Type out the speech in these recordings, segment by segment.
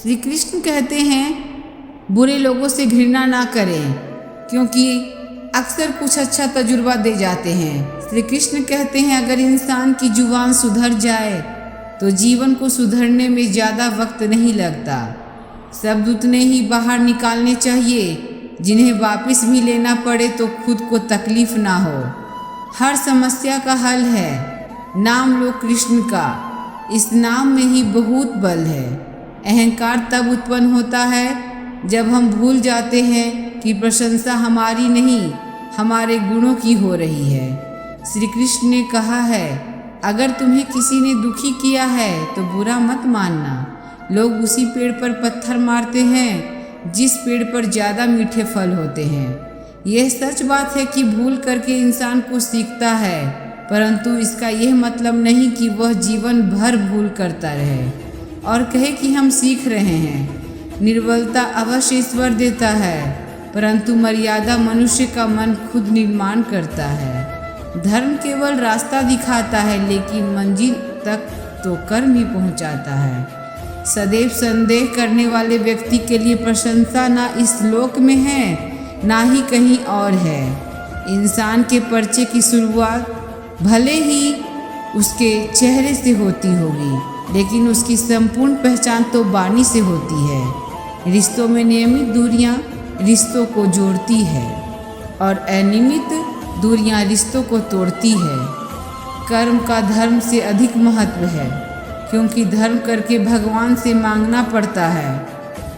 श्री कृष्ण कहते हैं बुरे लोगों से घृणा ना करें, क्योंकि अक्सर कुछ अच्छा तजुर्बा दे जाते हैं। श्री कृष्ण कहते हैं अगर इंसान की जुबान सुधर जाए तो जीवन को सुधरने में ज़्यादा वक्त नहीं लगता। शब्द उतने ही बाहर निकालने चाहिए जिन्हें वापस भी लेना पड़े तो खुद को तकलीफ ना हो। हर समस्या का हल है नाम लो कृष्ण का, इस नाम में ही बहुत बल है। अहंकार तब उत्पन्न होता है जब हम भूल जाते हैं कि प्रशंसा हमारी नहीं हमारे गुणों की हो रही है। श्री कृष्ण ने कहा है अगर तुम्हें किसी ने दुखी किया है तो बुरा मत मानना। लोग उसी पेड़ पर पत्थर मारते हैं जिस पेड़ पर ज़्यादा मीठे फल होते हैं। यह सच बात है कि भूल करके इंसान को सीखता है, परंतु इसका यह मतलब नहीं कि वह जीवन भर भूल करता रहे और कहे कि हम सीख रहे हैं। निर्बलता अवश्य ईश्वर देता है, परंतु मर्यादा मनुष्य का मन खुद निर्माण करता है। धर्म केवल रास्ता दिखाता है, लेकिन मंजिल तक तो कर्म ही पहुंचाता है। सदैव संदेह करने वाले व्यक्ति के लिए प्रशंसा ना इस लोक में है ना ही कहीं और है। इंसान के परिचय की शुरुआत भले ही उसके चेहरे से होती होगी, लेकिन उसकी संपूर्ण पहचान तो वाणी से होती है। रिश्तों में नियमित दूरियां रिश्तों को जोड़ती है और अनियमित दूरियां रिश्तों को तोड़ती है। कर्म का धर्म से अधिक महत्व है, क्योंकि धर्म करके भगवान से मांगना पड़ता है,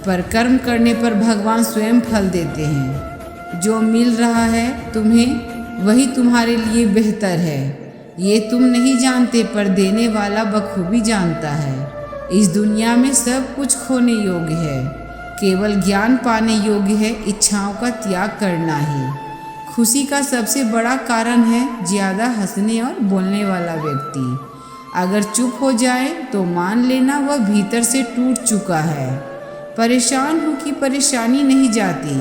पर कर्म करने पर भगवान स्वयं फल देते हैं। जो मिल रहा है तुम्हें वही तुम्हारे लिए बेहतर है। ये तुम नहीं जानते, पर देने वाला बखूबी जानता है। इस दुनिया में सब कुछ खोने योग्य है, केवल ज्ञान पाने योग्य है इच्छाओं का त्याग करना ही। खुशी का सबसे बड़ा कारण है ज़्यादा हंसने और बोलने वाला व्यक्ति। अगर चुप हो जाए तो मान लेना वह भीतर से टूट चुका है। परेशान हो कि परेशानी नहीं जाती,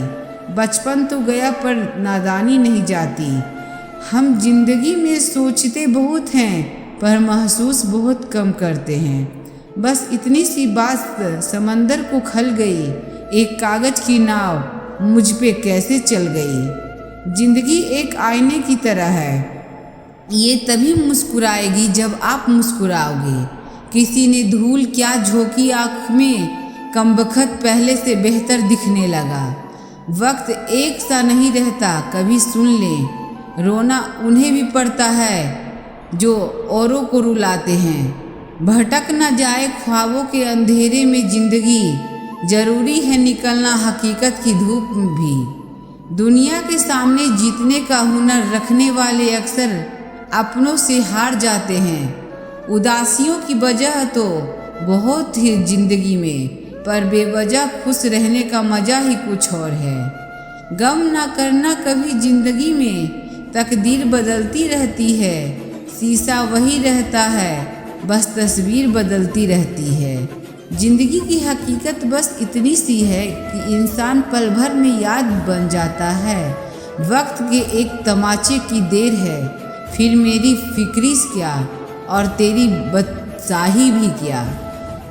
बचपन तो गया पर नादानी नहीं जाती। हम जिंदगी में सोचते बहुत हैं पर महसूस बहुत कम करते हैं। बस इतनी सी बात समंदर को खल गई, एक कागज की नाव मुझ पे कैसे चल गई। जिंदगी एक आईने की तरह है, ये तभी मुस्कुराएगी जब आप मुस्कुराओगे। किसी ने धूल क्या झोंकी आँख में, कमबख्त पहले से बेहतर दिखने लगा। वक्त एक सा नहीं रहता, कभी सुन लें। रोना उन्हें भी पड़ता है जो औरों को रुलाते हैं। भटक न जाए ख्वाबों के अंधेरे में जिंदगी, जरूरी है निकलना हकीकत की धूप में भी। दुनिया के सामने जीतने का हुनर रखने वाले अक्सर अपनों से हार जाते हैं। उदासियों की वजह तो बहुत ही जिंदगी में, पर बेवजह खुश रहने का मज़ा ही कुछ और है। गम ना करना कभी जिंदगी में, तकदीर बदलती रहती है। शीशा वही रहता है, बस तस्वीर बदलती रहती है। जिंदगी की हकीकत बस इतनी सी है कि इंसान पल भर में याद बन जाता है। वक्त के एक तमाचे की देर है, फिर मेरी फिक्रिस क्या और तेरी बदशाही भी क्या।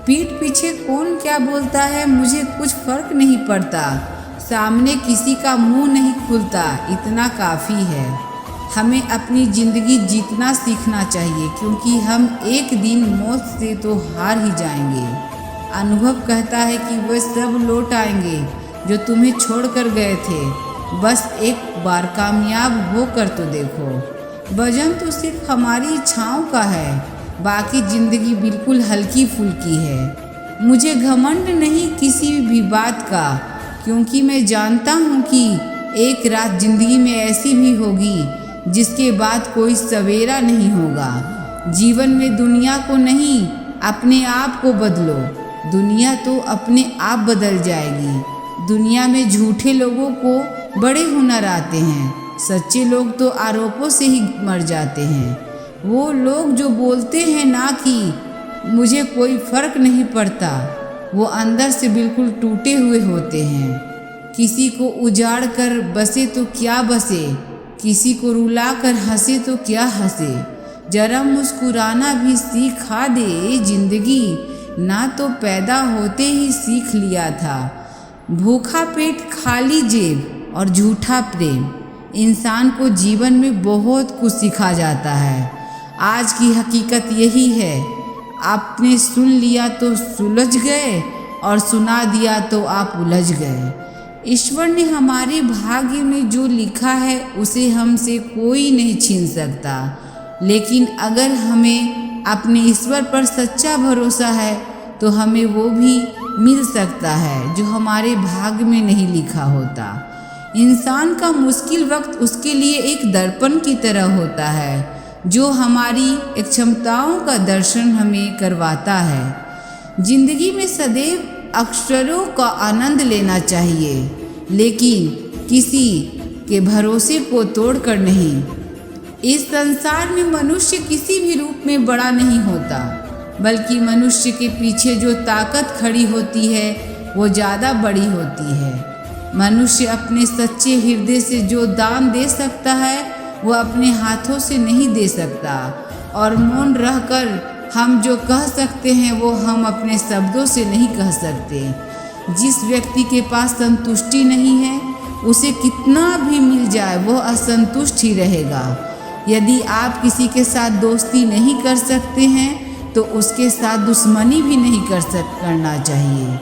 पीठ पीछे कौन क्या बोलता है मुझे कुछ फर्क नहीं पड़ता। सामने किसी का मुंह नहीं खुलता, इतना काफ़ी है। हमें अपनी ज़िंदगी जीतना सीखना चाहिए, क्योंकि हम एक दिन मौत से तो हार ही जाएंगे। अनुभव कहता है कि वे सब लौट आएंगे जो तुम्हें छोड़कर गए थे। बस एक बार कामयाब होकर तो देखो। वजन तो सिर्फ हमारी इच्छाओं का है, बाकी ज़िंदगी बिल्कुल हल्की फुल्की है। मुझे घमंड नहीं किसी भी बात का, क्योंकि मैं जानता हूँ कि एक रात ज़िंदगी में ऐसी भी होगी जिसके बाद कोई सवेरा नहीं होगा। जीवन में दुनिया को नहीं अपने आप को बदलो, दुनिया तो अपने आप बदल जाएगी। दुनिया में झूठे लोगों को बड़े हुनर आते हैं, सच्चे लोग तो आरोपों से ही मर जाते हैं। वो लोग जो बोलते हैं ना कि मुझे कोई फर्क नहीं पड़ता, वो अंदर से बिल्कुल टूटे हुए होते हैं। किसी को उजाड़ कर बसे तो क्या बसे, किसी को रुला कर हंसे तो क्या हंसे। जरा मुस्कुराना भी सिखा दे जिंदगी, ना तो पैदा होते ही सीख लिया था। भूखा पेट, खाली जेब और झूठा प्रेम इंसान को जीवन में बहुत कुछ सिखा जाता है। आज की हकीकत यही है, आपने सुन लिया तो सुलझ गए और सुना दिया तो आप उलझ गए। ईश्वर ने हमारे भाग्य में जो लिखा है उसे हमसे कोई नहीं छीन सकता, लेकिन अगर हमें अपने ईश्वर पर सच्चा भरोसा है तो हमें वो भी मिल सकता है जो हमारे भाग्य में नहीं लिखा होता। इंसान का मुश्किल वक्त उसके लिए एक दर्पण की तरह होता है जो हमारी क्षमताओं का दर्शन हमें करवाता है। जिंदगी में सदैव अक्षरों का आनंद लेना चाहिए, लेकिन किसी के भरोसे को तोड़कर नहीं। इस संसार में मनुष्य किसी भी रूप में बड़ा नहीं होता, बल्कि मनुष्य के पीछे जो ताकत खड़ी होती है वो ज़्यादा बड़ी होती है। मनुष्य अपने सच्चे हृदय से जो दान दे सकता है वो अपने हाथों से नहीं दे सकता, और मौन रहकर हम जो कह सकते हैं वो हम अपने शब्दों से नहीं कह सकते। जिस व्यक्ति के पास संतुष्टि नहीं है उसे कितना भी मिल जाए वो असंतुष्ट ही रहेगा। यदि आप किसी के साथ दोस्ती नहीं कर सकते हैं तो उसके साथ दुश्मनी भी नहीं करना चाहिए।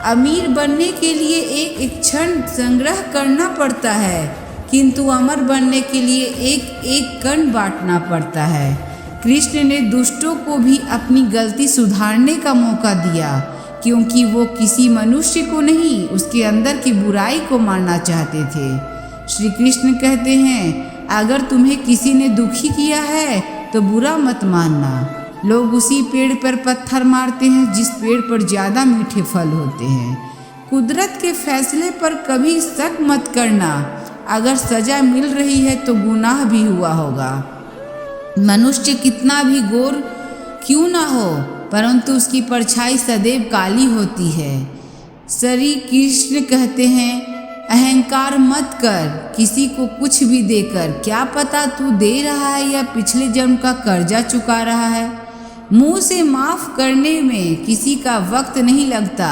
अमीर बनने के लिए एक क्षण संग्रह करना पड़ता है, किंतु अमर बनने के लिए एक एक कण बांटना पड़ता है। कृष्ण ने दुष्टों को भी अपनी गलती सुधारने का मौका दिया, क्योंकि वो किसी मनुष्य को नहीं उसके अंदर की बुराई को मारना चाहते थे। श्री कृष्ण कहते हैं, अगर तुम्हें किसी ने दुखी किया है तो बुरा मत मानना। लोग उसी पेड़ पर पत्थर मारते हैं जिस पेड़ पर ज़्यादा मीठे फल होते हैं। कुदरत के फैसले पर कभी शक मत करना। अगर सजा मिल रही है तो गुनाह भी हुआ होगा। मनुष्य कितना भी गोर क्यों ना हो, परंतु उसकी परछाई सदैव काली होती है। श्री कृष्ण कहते हैं, अहंकार मत कर किसी को कुछ भी देकर। क्या पता तू दे रहा है या पिछले जन्म का कर्जा चुका रहा है। मुंह से माफ़ करने में किसी का वक्त नहीं लगता,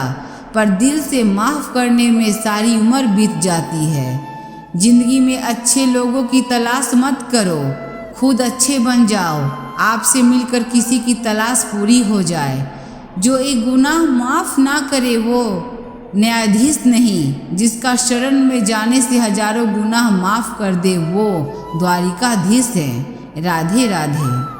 पर दिल से माफ़ करने में सारी उम्र बीत जाती है। जिंदगी में अच्छे लोगों की तलाश मत करो, खुद अच्छे बन जाओ। आपसे मिलकर किसी की तलाश पूरी हो जाए। जो एक गुनाह माफ़ ना करे वो न्यायाधीश नहीं, जिसका शरण में जाने से हजारों गुनाह माफ़ कर दे वो द्वारिकाधीश है। राधे राधे।